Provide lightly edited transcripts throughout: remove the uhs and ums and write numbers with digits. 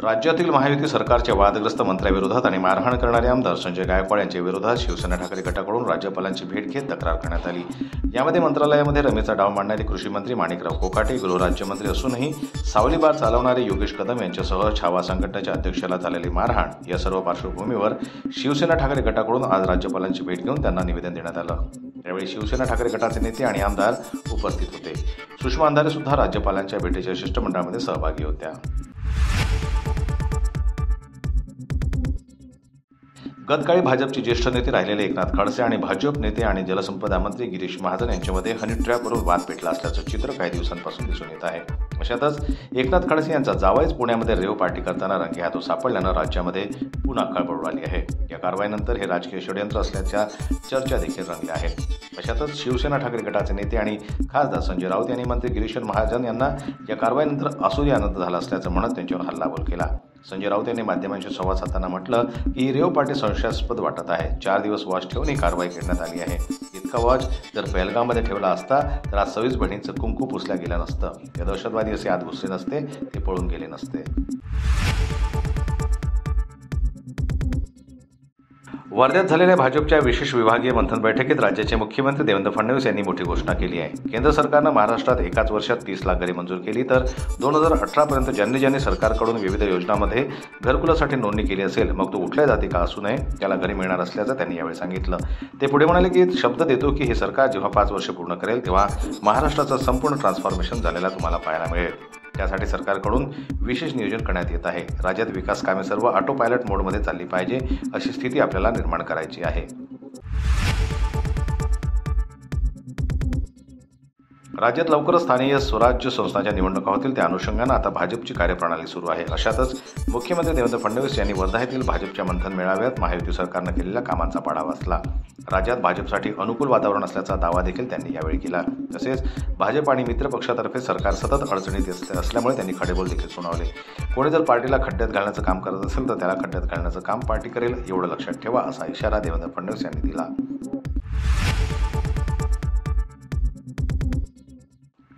राज्यातील महायुती सरकारच्या वादग्रस्त मंत्र्याविरोधात आणि मारहाण करणारे आमदार संजय गायकवाड यांच्या विरोधात शिवसेना ठाकरे गटाकडून राज्यपालांची भेट घेत तक्रार करण्यात आली। यामध्ये मंत्रालयामध्ये रमेचा डाव मांडणारे कृषी मंत्री माणिकराव कोकाटे, गृहराज्यमंत्री असूनही सावली बार चालवणारे योगेश कदम यांच्यासह छावा संघटनेच्या अध्यक्षाला झालेली मारहाण या सर्व पार्श्वभूमीवर शिवसेना ठाकरे गटाकडून आज राज्यपालांची भेट घेऊन त्यांना निवेदन देण्यात आलं। त्यावेळी शिवसेना ठाकरे गटाचे नेते आणि आमदार उपस्थित होते। सुषमा अंधारे सुद्धा राज्यपालांच्या भेटीच्या शिष्टमंडळामध्ये सहभागी होत्या। गतकाळी भाजपचे ज्येष्ठ नेते राहिलेले एकनाथ खडसे आणि भाजप नेते आणि जलसंपदा मंत्री गिरीश महाजन यांच्यामध्ये हनी ट्रॅपवरून वाद पेटला असल्याचं चित्र काही दिवसांपासून दिसून येत आहे। अशातच एकनाथ खडसे यांचा जावाईच पुण्यामध्ये रेव पार्टी करताना रंगेहात सापडल्यानं राज्यामध्ये पुन्हा खळबळ उडाली आहे। या कारवाईनंतर हे राजकीय षडयंत्र असल्याच्या चर्चा देखील रंगल्या आहेत। अशातच शिवसेना ठाकरे गटाचे नेते आणि खासदार संजय राऊत यांनी मंत्री गिरीश महाजन यांना या कारवाईनंतर आसुरी आनंद झाला असल्याचं म्हणत त्यांच्यावर हल्लाबोल केला। संजय राऊत यांनी माध्यमांशी संवाद साधताना म्हटलं की ही रेव पार्टी संशयास्पद वाटत आहे। 4 दिवस वॉच ठेवून ही कारवाई करण्यात आली आहे। इतका वॉच जर पहलगाममध्ये ठेवला असता तर आज 26 बहिणींचं कुंकू पुसल्या गेलं नसतं। हे दहशतवादी असे आत घुसले नसते, ते पळून गेले नसते। वर्ध्यात झालेल्या भाजपच्या विशेष विभागीय मंथन बैठकीत राज्याचे मुख्यमंत्री देवेंद्र फडणवीस यांनी मोठी घोषणा केली आहे। केंद्र सरकारनं महाराष्ट्रात एकाच वर्षात 30 लाख घरे मंजूर केली, तर 2018 पर्यंत ज्यांनी सरकारकडून विविध योजनांमध्ये घरकुलासाठी नोंदणी केली असेल, मग तो कुठल्याही जाती का असू नये, त्याला घरे मिळणार असल्याचं त्यांनी यावेळी सांगितलं। ते पुढे म्हणाले की शब्द देतो की हे सरकार जेव्हा 5 वर्ष पूर्ण करेल तेव्हा महाराष्ट्राचं संपूर्ण ट्रान्सफॉर्मेशन झालेला तुम्हाला पाहायला मिळेल। त्यासाठी सरकारकडून विशेष नियोजन करण्यात येत आहे। राज्यात विकास कामे सर्व ऑटो पायलट मोडमध्ये चालली पाहिजे, अशी स्थिती आपल्याला निर्माण करायची आहे। राज्यात लवकरच स्थानीय स्वराज्य संस्थांच्या निवडणुका होतील, त्या अनुषंगानं आता भाजपची कार्यप्रणाली सुरू आहे। अशातच मुख्यमंत्री देवेंद्र फडणवीस यांनी वर्धा येथील भाजपच्या मंथन मेळाव्यात महायुती सरकारनं केलेल्या कामांचा पाढा वाचला। राज्यात भाजपसाठी अनुकूल वातावरण असल्याचा दावा देखील त्यांनी यावेळी केला। तसेच भाजप आणि मित्र पक्षातर्फे सरकार सतत अडचणीत असल्यामुळे त्यांनी खडेबोल देखील सुनावले। कोणी जर पार्टीला खड्ड्यात घालण्याचं काम करत असेल तर त्याला खड्ड्यात घालण्याचं काम पार्टी करेल, एवढं लक्षात ठेवा, असा इशारा देवेंद्र फडणवीस यांनी दिला।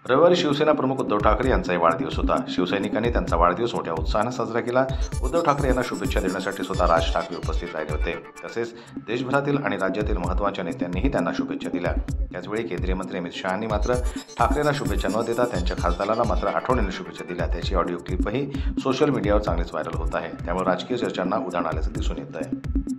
रविवारी शिवसेना प्रमुख उद्धव ठाकरे यांचाही वाढदिवस होता। शिवसैनिकांनी त्यांचा वाढदिवस मोठ्या उत्साहाने साजरा केला। उद्धव ठाकरे यांना शुभेच्छा देण्यासाठी स्वतः राज ठाकरे उपस्थित राहिले होते। तसेच देशभरातील आणि राज्यातील महत्त्वाच्या नेत्यांनीही त्यांना शुभेच्छा दिल्या। त्याचवेळी केंद्रीय मंत्री अमित शहांनी मात्र ठाकरेंना शुभेच्छा न देता त्यांच्या खासदारांना मात्र आठवणीने शुभेच्छा दिल्या। त्याची ऑडिओ क्लिपही सोशल मीडियावर चांगलीच व्हायरल होत आहे। त्यामुळे राजकीय चर्चांना उधाण आल्याचं दिसून येत आहे।